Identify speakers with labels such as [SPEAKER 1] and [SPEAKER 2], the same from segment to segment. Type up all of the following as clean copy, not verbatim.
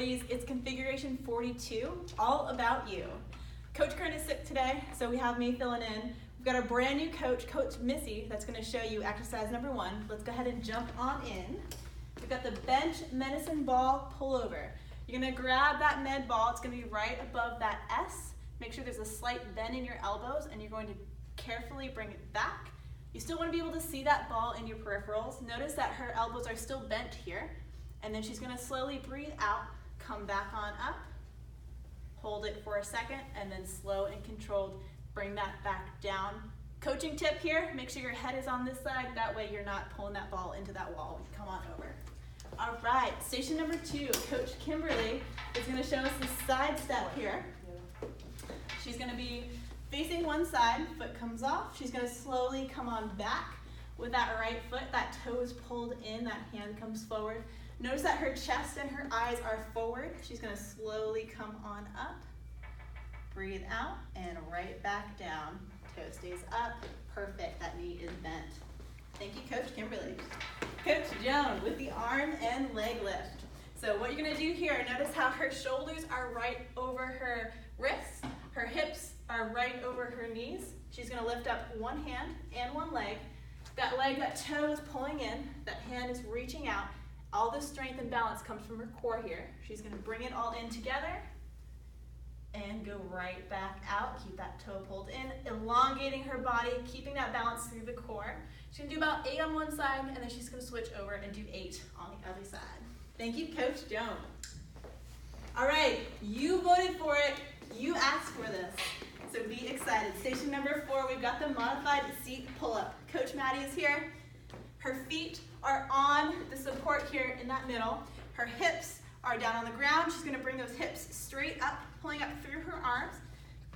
[SPEAKER 1] ladies, it's configuration 42, all about you. Coach Kern is sick today, so we have me filling in. We've got a brand new coach, Coach Missy, that's gonna show you exercise number 1. Let's go ahead and jump on in. We've got the bench medicine ball pullover. You're gonna grab that med ball, it's gonna be right above that S. Make sure there's a slight bend in your elbows, and you're going to carefully bring it back. You still wanna be able to see that ball in your peripherals. Notice that her elbows are still bent here, and then she's gonna slowly breathe out, come back on up, hold it for a second, and then slow and controlled, bring that back down. Coaching tip here, make sure your head is on this side, that way you're not pulling that ball into that wall. Come on over. All right, station number 2, Coach Kimberly is gonna show us the side step here. She's gonna be facing one side, foot comes off. She's gonna slowly come on back with that right foot, that toe is pulled in, that hand comes forward. Notice that her chest and her eyes are forward. She's gonna slowly come on up, breathe out, and right back down. Toe stays up, perfect, that knee is bent. Thank you, Coach Kimberly. Coach Joan with the arm and leg lift. So what you're gonna do here, notice how her shoulders are right over her wrists, her hips are right over her knees. She's gonna lift up one hand and one leg. That leg, that toe is pulling in, that hand is reaching out. All the strength and balance comes from her core here. She's gonna bring it all in together and go right back out. Keep that toe pulled in, elongating her body, keeping that balance through the core. She's gonna do about 8 on one side, and then she's gonna switch over and do 8 on the other side. Thank you, Coach Joan. All right, you voted for it, you asked for this, so be excited. Station number 4, we've got the modified seat pull-up. Coach Maddie is here. Her feet are on the support here in that middle. Her hips are down on the ground. She's gonna bring those hips straight up, pulling up through her arms.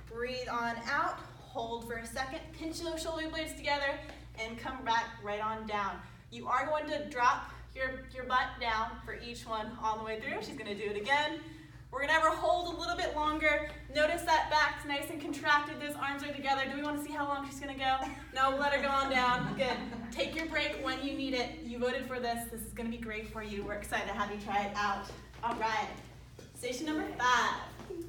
[SPEAKER 1] Breathe on out, hold for a second, pinch those shoulder blades together, and come back right on down. You are going to drop your butt down for each one all the way through. She's gonna do it again. We're gonna have her hold a little bit longer. Notice that back's nice and contracted, those arms are together. Do we wanna see how long she's gonna go? No, let her go on down, good. Take your break when you need it. You voted for this is gonna be great for you. We're excited to have you try it out. All right, station number 5,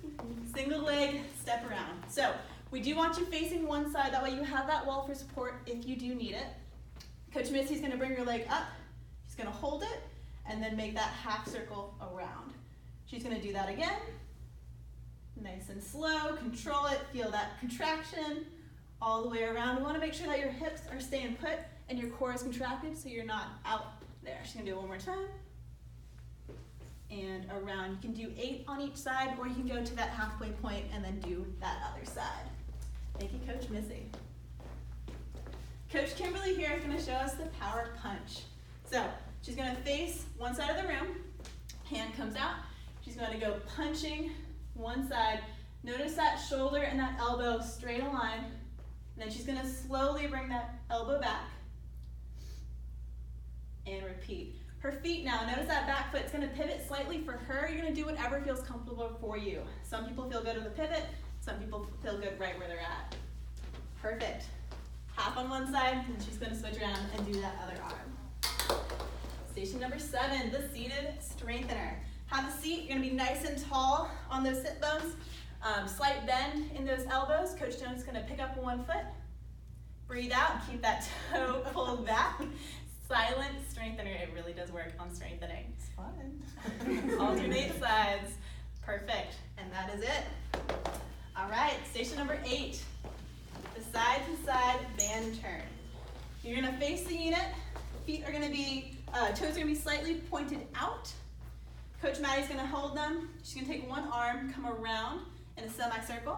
[SPEAKER 1] single leg step around. So we do want you facing one side, that way you have that wall for support if you do need it. Coach Missy's gonna bring your leg up, she's gonna hold it, and then make that half circle around. She's gonna do that again, nice and slow, control it, feel that contraction all the way around. We wanna make sure that your hips are staying put and your core is contracted so you're not out there. She's gonna do it one more time. And around, you can do 8 on each side, or you can go to that halfway point and then do that other side. Thank you, Coach Missy. Coach Kimberly here is gonna show us the power punch. So she's gonna face one side of the room, hand comes out, she's going to go punching one side. Notice that shoulder and that elbow straight aligned. And then she's going to slowly bring that elbow back. And repeat. Her feet now, notice that back foot's going to pivot slightly for her. You're going to do whatever feels comfortable for you. Some people feel good with the pivot. Some people feel good right where they're at. Perfect. Half on one side, and she's going to switch around and do that other arm. Station number 7, the seated strengthener. Have a seat, you're gonna be nice and tall on those sit bones. Slight bend in those elbows. Coach Jones is gonna pick up one foot. Breathe out, keep that toe pulled back. Silent strengthener, it really does work on strengthening. It's fun. Alternate sides, perfect, and that is it. All right, station number 8, the side to side band turn. You're gonna face the unit, feet are gonna be, toes are gonna be slightly pointed out. Coach Maddie's gonna hold them. She's gonna take one arm, come around in a semicircle.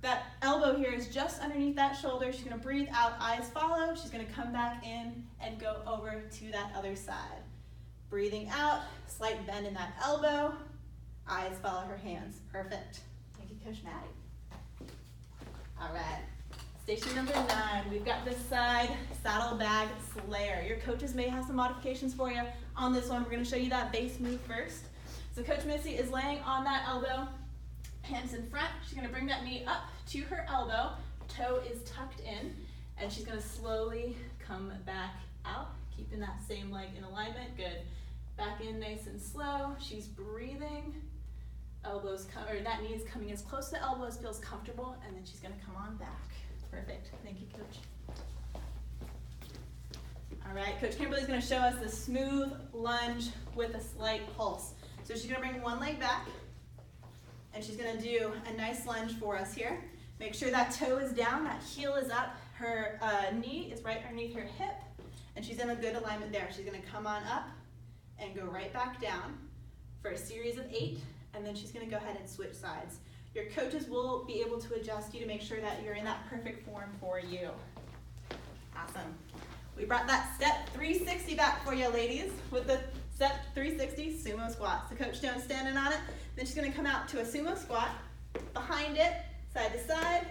[SPEAKER 1] That elbow here is just underneath that shoulder. She's gonna breathe out, eyes follow. She's gonna come back in and go over to that other side. Breathing out, slight bend in that elbow. Eyes follow her hands. Perfect. Thank you, Coach Maddie. All right. Station number 9, we've got this side saddlebag slayer. Your coaches may have some modifications for you on this one. We're gonna show you that base move first. So Coach Missy is laying on that elbow, hands in front. She's gonna bring that knee up to her elbow, toe is tucked in, and she's gonna slowly come back out, keeping that same leg in alignment, good. Back in nice and slow. She's breathing. Elbows come, or that knee is coming as close to the elbow as feels comfortable, and then she's gonna come on back. Perfect. Thank you, Coach. All right, Coach Kimberly's gonna show us the smooth lunge with a slight pulse. So she's gonna bring one leg back, and she's gonna do a nice lunge for us here. Make sure that toe is down, that heel is up, her knee is right underneath her hip, and she's in a good alignment there. She's gonna come on up and go right back down for a series of 8, and then she's gonna go ahead and switch sides. Your coaches will be able to adjust you to make sure that you're in that perfect form for you. Awesome. We brought that step 360 back for you, ladies, with the step 360 sumo squat. So Coach Jones standing on it, then she's gonna come out to a sumo squat, behind it, side to side.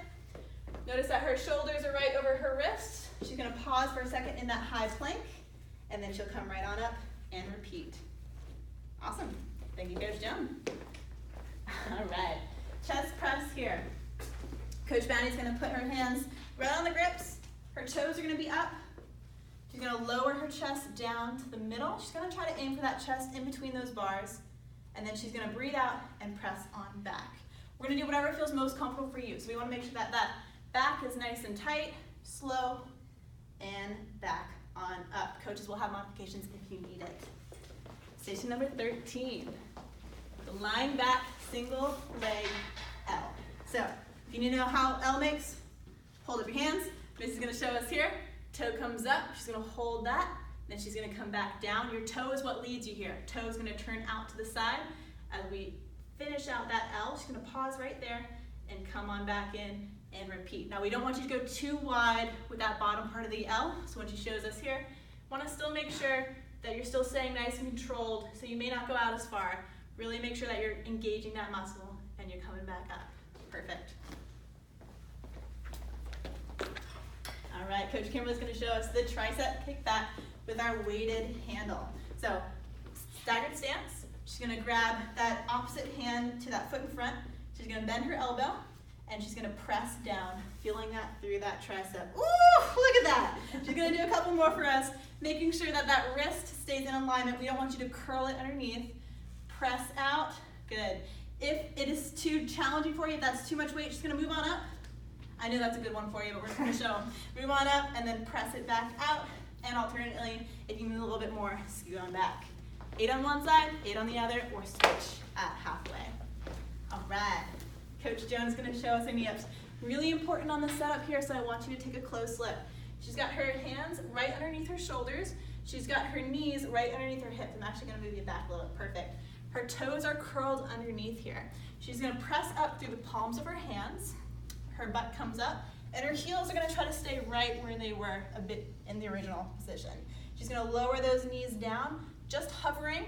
[SPEAKER 1] Notice that her shoulders are right over her wrists. She's gonna pause for a second in that high plank, and then she'll come right on up and repeat. Awesome. Thank you, Coach Jones. All right, chest press here. Coach Bounty's gonna put her hands right on the grips. Her toes are gonna be up. She's gonna lower her chest down to the middle. She's gonna try to aim for that chest in between those bars, and then she's gonna breathe out and press on back. We're gonna do whatever feels most comfortable for you. So we wanna make sure that that back is nice and tight, slow, and back on up. Coaches will have modifications if you need it. Station number 13, the lying back single leg L. So if you need to know how L makes, hold up your hands. This is gonna show us here. Toe comes up, she's gonna hold that, then she's gonna come back down. Your toe is what leads you here. Toe is gonna turn out to the side. As we finish out that L, she's gonna pause right there and come on back in and repeat. Now we don't want you to go too wide with that bottom part of the L, so when she shows us here, wanna still make sure that you're still staying nice and controlled, so you may not go out as far. Really make sure that you're engaging that muscle and you're coming back up. Perfect. All right, Coach Kimberly's gonna show us the tricep kickback with our weighted handle. So, staggered stance. She's gonna grab that opposite hand to that foot in front. She's gonna bend her elbow, and she's gonna press down, feeling that through that tricep. Ooh, look at that. She's gonna do a couple more for us, making sure that that wrist stays in alignment. We don't want you to curl it underneath. Press out, good. If it is too challenging for you, if that's too much weight, just gonna move on up. I know that's a good one for you, but we're just gonna show them. Move on up and then press it back out, and alternately, if you need a little bit more, scoot on back. 8 on one side, 8 on the other, or switch at halfway. All right, Coach Jones is gonna show us her knee-ups. Really important on the setup here, so I want you to take a close look. She's got her hands right underneath her shoulders. She's got her knees right underneath her hips. I'm actually gonna move you back a little bit, perfect. Her toes are curled underneath here. She's gonna press up through the palms of her hands. Her butt comes up, and her heels are gonna try to stay right where they were a bit in the original position. She's gonna lower those knees down, just hovering,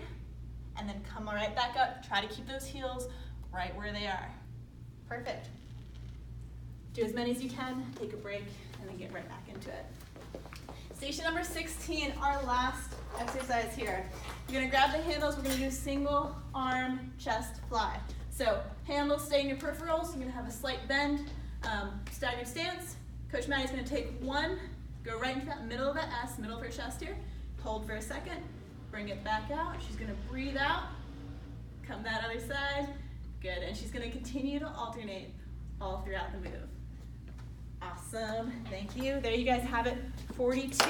[SPEAKER 1] and then come right back up. Try to keep those heels right where they are. Perfect. Do as many as you can, take a break, and then get right back into it. Station number 16, our last exercise here. You're gonna grab the handles, we're gonna do single arm chest fly. So handles stay in your peripherals, you're gonna have a slight bend, staggered stance. Coach Maddie's gonna take one, go right into that middle of that S, middle of her chest here, hold for a second, bring it back out. She's gonna breathe out, come that other side, good, and she's gonna continue to alternate all throughout the move. Awesome, thank you. There you guys have it, 42,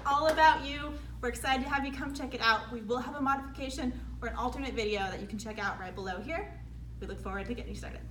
[SPEAKER 1] all about you. We're excited to have you come check it out. We will have a modification or an alternate video that you can check out right below here. We look forward to getting you started.